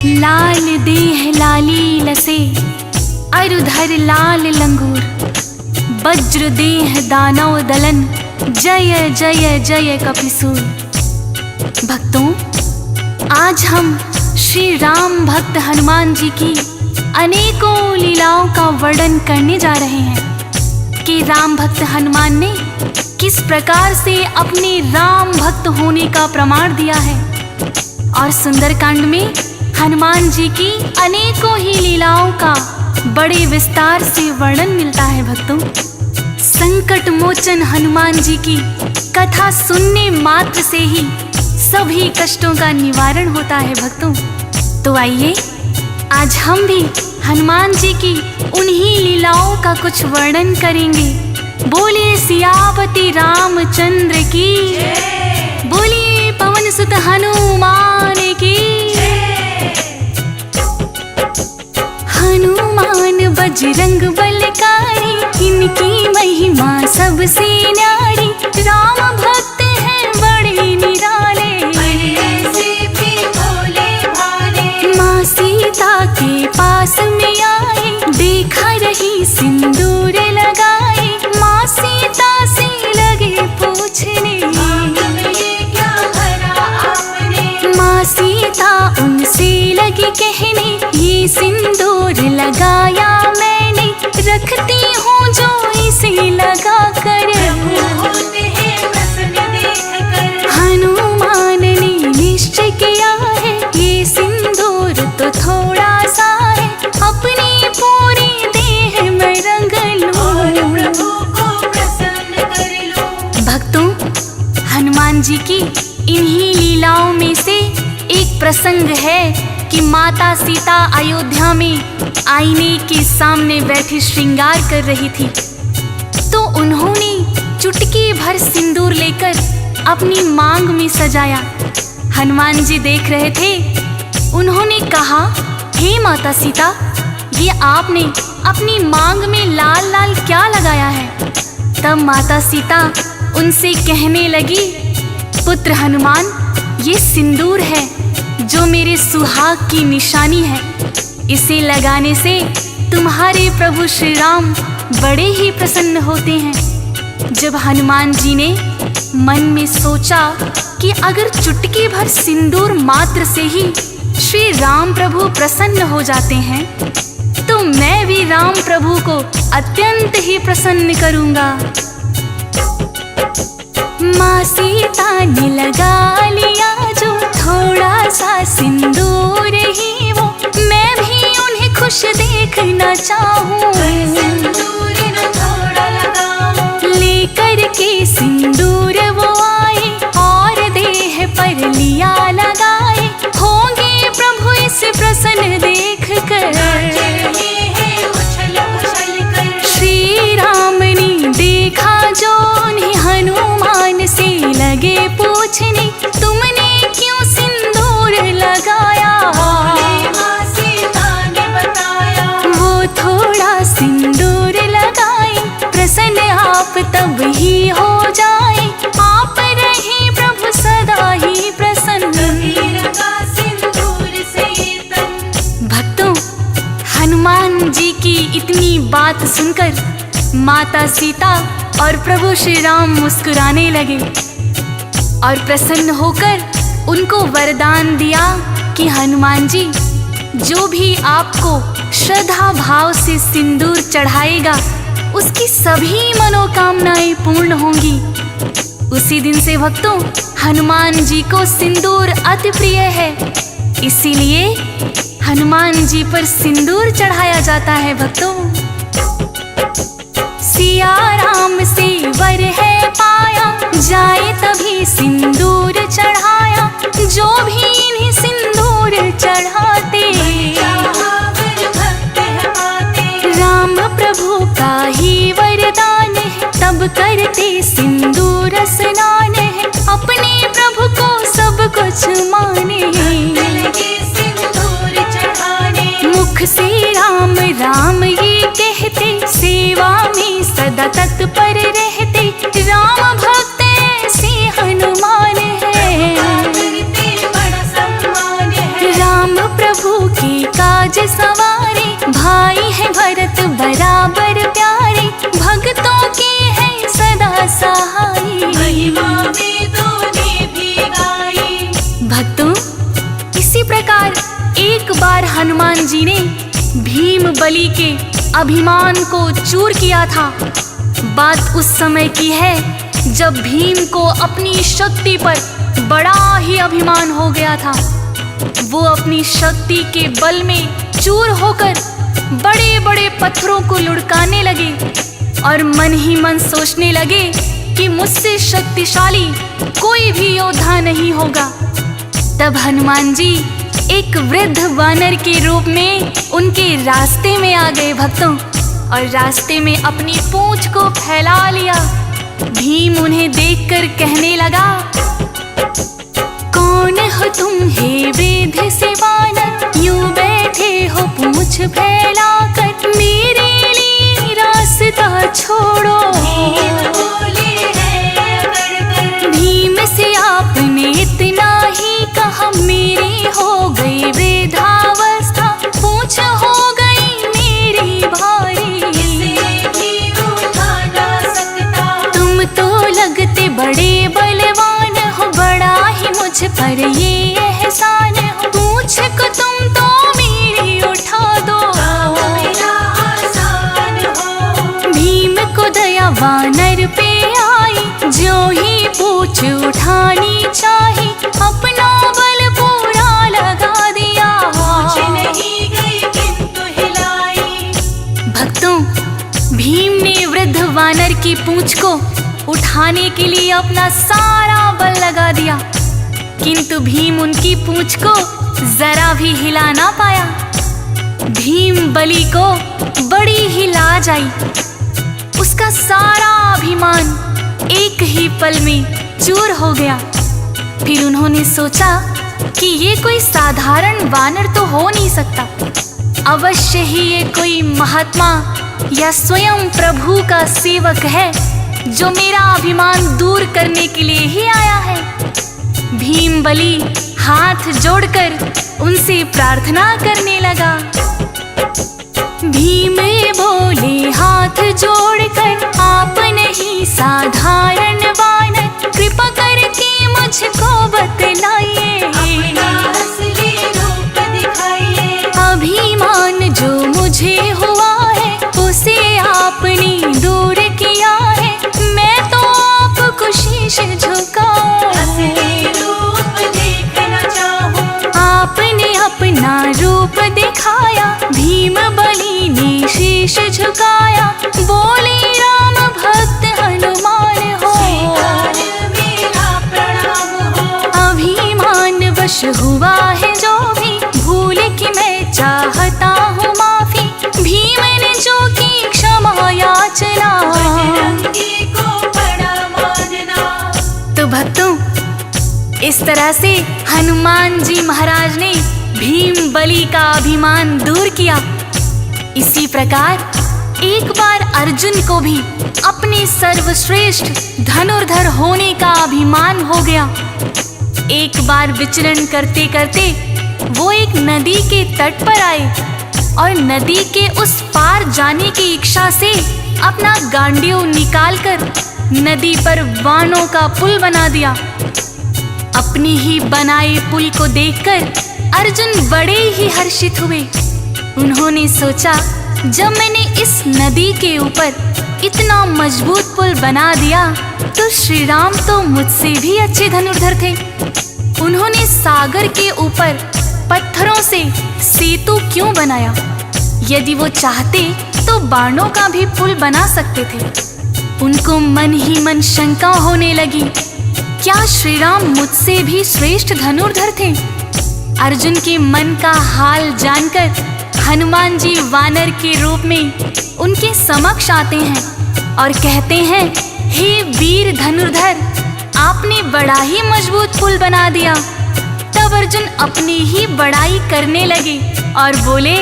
लाल देह लाली लसे, अरुधर लाल लंगूर, वज्र देह दानव दलन, जय जय जय कपिसूर। भक्तों, आज हम श्री राम भक्त हनुमान जी की अनेकों लीलाओं का वर्णन करने जा रहे हैं कि राम भक्त हनुमान ने किस प्रकार से अपने राम भक्त होने का प्रमाण दिया है। और सुंदरकांड में हनुमान जी की अनेकों ही लीलाओं का बड़े विस्तार से वर्णन मिलता है। भक्तों, संकट मोचन हनुमान जी की कथा सुनने मात्र से ही सभी कष्टों का निवारण होता है। भक्तों, तो आइए आज हम भी हनुमान जी की उन्हीं लीलाओं का कुछ वर्णन करेंगे। बोलिए सियापति रामचंद्र की, बोलिए पवन सुत हनुमान की। हनुमान बजरंग बलकारी, इनकी महिमा सबसे न्यारी। राम भक्त हैं बड़े निराले, ऐसे भी भोले भाले। माँ सीता के पास में आए, देखा रही सिंदूर लगाए। माँ सीता से लगे पूछने, क्या भरा आपने। माँ सीता उनसे लगी कहने, ये सिंदूर लगाया मैंने, रखती हूँ जो इसे लगा कर। हनुमान ने निश्चय किया है, ये सिंदूर तो थोड़ा सा है, अपनी पूरी देह में रंग लूं। भक्तों, हनुमान जी की इन्हीं लीलाओं में से एक प्रसंग है कि माता सीता अयोध्या में आईने के सामने बैठी श्रृंगार कर रही थी, तो उन्होंने चुटकी भर सिंदूर लेकर अपनी मांग में सजाया। हनुमान जी देख रहे थे। उन्होंने कहा, हे माता सीता, ये आपने अपनी मांग में लाल लाल क्या लगाया है। तब माता सीता उनसे कहने लगी, पुत्र हनुमान, ये सिंदूर है जो मेरे सुहाग की निशानी है। इसे लगाने से तुम्हारे प्रभु श्री राम बड़े ही प्रसन्न होते हैं। जब हनुमान जी ने मन में सोचा कि अगर चुटकी भर सिंदूर मात्र से ही श्री राम प्रभु प्रसन्न हो जाते हैं, तो मैं भी राम प्रभु को अत्यंत ही प्रसन्न करूंगा। माँ सीता ने लगा लिया जो थोड़ा सा सिंदूर ही वो, मैं भी उन्हें खुश देखना चाहूं। लेकर के सिंदूर वो आए और देह पर लिया लगाए, होंगे प्रभु इस प्रसन्न देख कर। श्री राम ने देखा जो उन्हें हनुमान से लगे पूछने, तुमने क्यों सिंदूर लगाया। वो थोड़ा सिंदूर लगाए, प्रसन्न आप तब ही हो जाए, आप रहे प्रभु सदा ही प्रसन्न। भक्तों, हनुमान जी की इतनी बात सुनकर माता सीता और प्रभु श्री राम मुस्कुराने लगे और प्रसन्न होकर उनको वरदान दिया कि हनुमान जी, जो भी आपको श्रद्धा भाव से सिंदूर चढ़ाएगा, उसकी सभी मनोकामनाएं पूर्ण होंगी। उसी दिन से भक्तों, हनुमान जी को सिंदूर अति प्रिय है, इसीलिए हनुमान जी पर सिंदूर चढ़ाया जाता है। भक्तों, सिया राम से वर है पाया, जाए तभी सिंदूर चढ़ाया, जो भी इन्हें सिंदूर चढ़ाते। राम प्रभु का ही वरदान है, तब करते सिंदूर स्नान है, अपने प्रभु को सब कुछ माने। मुख से राम राम ये कहते, सेवा में सदा तत्पर रहते। राम भक्त ऐसे हनुमान है, राम प्रभु सवारे, भाई है भरत बराबर प्यारे, भक्तों के है सदा सहाय। महिमा वेदों ने भी गाई। भक्तों, इसी प्रकार एक बार हनुमान जी ने भीम बलि के अभिमान को चूर किया था। बात उस समय की है जब भीम को अपनी शक्ति पर बड़ा ही अभिमान हो गया था। वो अपनी शक्ति के बल में चूर होकर बड़े बड़े पत्थरों को लुढ़काने लगे और मन ही मन सोचने लगे कि मुझसे शक्तिशाली कोई भी योद्धा नहीं होगा। तब हनुमान जी एक वृद्ध वानर के रूप में उनके रास्ते में आ गए भक्तों, और रास्ते में अपनी पूंछ को फैला लिया। भीम उन्हें देखकर कहने लगा, कौन हो तुम हे वृद्ध से वानर, यूं बैठे हो पूंछ फैलाकर, मेरे लिए रास्ता छोड़ो। भीम से आपने इतना ही कहा, मेरी हो गई वृद्धावस्था, पूंछ हो गई मेरी भारी। तुम तो लगते बड़े बलवान हो, बड़ा ही मुझ पर ये एहसान हो, पूंछ को तुम तो मेरी उठा दो। भीम को दया वानर पे आई, जो ही पूंछ उठानी चाही, अपना बल पूरा लगा दिया। नहीं गई किंतु हिलाई। भक्तों, भीम ने वृद्ध वानर की पूंछ को उठाने के लिए अपना सारा बल लगा दिया, किंतु भीम उनकी पूंछ को जरा भी हिला ना पाया। भीम बलि को बड़ी ही लाज आई। उसका सारा अभिमान एक ही पल में चूर हो गया। फिर उन्होंने सोचा कि ये कोई साधारण वानर तो हो नहीं सकता, अवश्य ही ये कोई महात्मा या स्वयं प्रभु का सेवक है जो मेरा अभिमान दूर करने के लिए ही आया है। भीम बलि हाथ जोड़कर उनसे प्रार्थना करने लगा। भीम बोले हाथ जोड़कर, आप नहीं साधारण वानर, कृपा करके मुझको बतलाइए, अपना असली रूप दिखाइए। अभिमान जो मुझे हुआ है उसे आपने दूर किया है, मैं तो आपको शीश झुकाऊं। असली रूप देखना चाहूं। आपने अपना रूप दिखाया, भीम बलि ने शीश झुकाया, बोले राम भक्त हनुमान हो, मेरा प्रणाम हो। अभिमान वश हुआ है जो भी, भूल की मैं चाहता हूँ माफी, भीम ने जो की क्षमा याचना। बजरंगी को बड़ा मानना। तो भक्तों, इस तरह से हनुमान जी महाराज ने भीम बलि का अभिमान दूर किया। इसी प्रकार एक बार अर्जुन को भी अपने सर्वश्रेष्ठ धनुर्धर होने का अभिमान हो गया। एक बार विचरण करते करते वो एक नदी के तट पर आए और नदी के उस पार जाने की इच्छा से अपना गांडीव निकालकर नदी पर बाणों का पुल बना दिया। अपने ही बनाए पुल को देखकर अर्जुन बड़े ही हर्षित हुए। उन्होंने सोचा, जब मैंने इस नदी के ऊपर इतना मजबूत पुल बना दिया तो श्री राम तो मुझसे भी अच्छे धनुर्धर थे। उन्होंने सागर के ऊपर पत्थरों से सेतु क्यों बनाया? यदि वो चाहते तो बाणों का भी पुल बना सकते थे। उनको मन ही मन शंका होने लगी, क्या श्री राम मुझसे भी श्रेष्ठ धनुर्धर थे? अर्जुन के मन का हाल जानकर हनुमान जी वानर के रूप में उनके समक्ष आते हैं और कहते हैं, हे वीर धनुर्धर, आपने बड़ा ही मजबूत पुल बना दिया। तब अर्जुन अपनी ही बड़ाई करने लगे और बोले,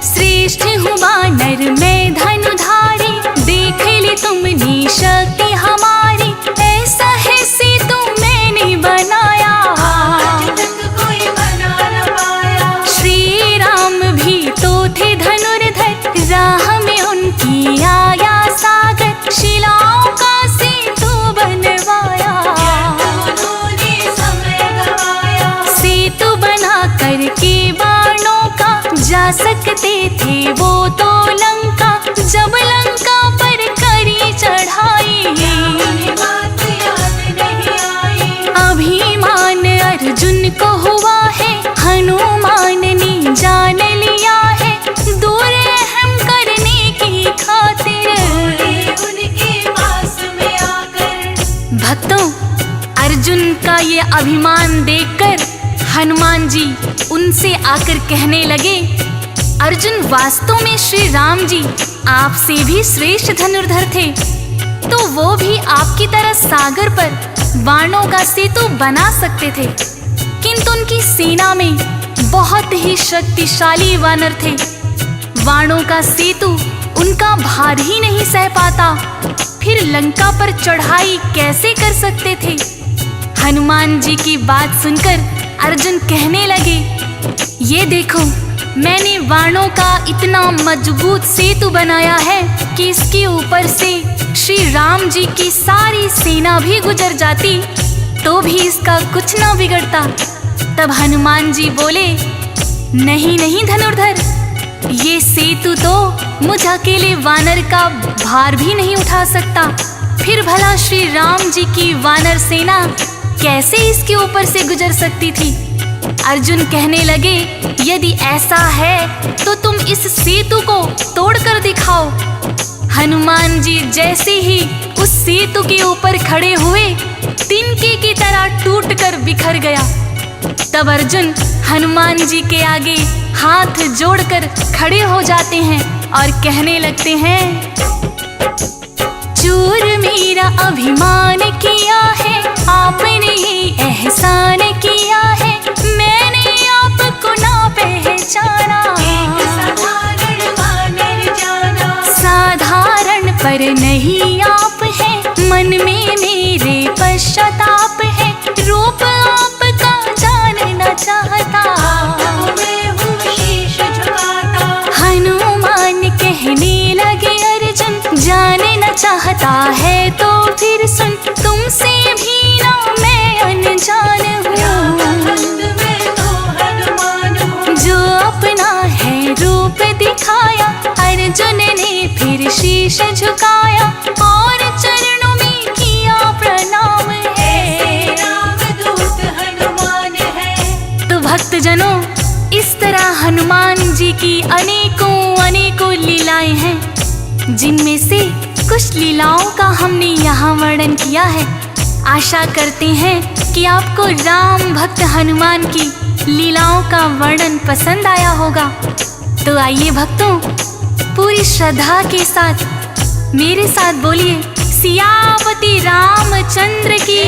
श्रेष्ठ हूँ वानर मैं धनुधारी, देख ली तुमने शक्ति हमारी, ऐसा है सेतु मैंने बनाया। आज तक कोई बना न पाया। सकते थे वो तो लंका, जब लंका पर करी चढ़ाई। उन्हें बात याद नहीं आई। अभिमान अर्जुन को हुआ है, हनुमान ने जान लिया है, दूर अहम करने की खातिर। उनके पास में आकर भक्तों, अर्जुन का ये अभिमान देखकर हनुमान जी उनसे आकर कहने लगे, अर्जुन वास्तव में श्री राम जी आपसे भी श्रेष्ठ धनुर्धर थे, तो वो भी आपकी तरह सागर पर वाणों का सेतु बना सकते थे, किंतु उनकी सेना में बहुत ही शक्तिशाली वानर थे। वाणों का सेतु उनका भार ही नहीं सह पाता, फिर लंका पर चढ़ाई कैसे कर सकते थे। हनुमान जी की बात सुनकर अर्जुन कहने लगे, ये देखो, मैंने वाणों का इतना मजबूत सेतु बनाया है कि इसके ऊपर से श्री राम जी की सारी सेना भी गुजर जाती तो भी इसका कुछ न बिगड़ता। तब हनुमान जी बोले, नहीं नहीं धनुर्धर, ये सेतु तो मुझ अकेले वानर का भार भी नहीं उठा सकता, फिर भला श्री राम जी की वानर सेना कैसे इसके ऊपर से गुजर सकती थी। अर्जुन कहने लगे, यदि ऐसा है तो तुम इस सेतु को तोड़कर दिखाओ। हनुमान जी जैसे ही उस सेतु के ऊपर खड़े हुए, तिनके की तरह टूटकर बिखर गया। तब अर्जुन हनुमान जी के आगे हाथ जोड़कर खड़े हो जाते हैं और कहने लगते हैं, चूर मेरा अभिमान किया है आपने, ये एहसान किया है मैंने आपको ना पहचाना। एक साधारण वानर जाना, साधारण पर नहीं आप हैं, मन में मेरे पश्चाताप है, रूप आपका जानना चाहता। आपको मैं हूँ शीश झुकाता। हनुमान कहने लगे, अर्जुन जानना चाहता है तो फिर सुन, तुमसे भी ना मैं अनजान रामभक्त हूँ। मैं तो हनुमान हूँ। जो अपना है रूप दिखाया, अर्जुन ने फिर शीश झुकाया और चरणों में किया प्रणाम है। रामदूत हनुमान है। तो भक्तजनों, इस तरह हनुमान जी की अनेकों अनेकों लीलाएं हैं, जिनमें से कुछ लीलाओं का हमने यहाँ वर्णन किया है। आशा करते हैं कि आपको राम भक्त हनुमान की लीलाओं का वर्णन पसंद आया होगा। तो आइए भक्तों, पूरी श्रद्धा के साथ मेरे साथ बोलिए, सियापति रामचंद्र की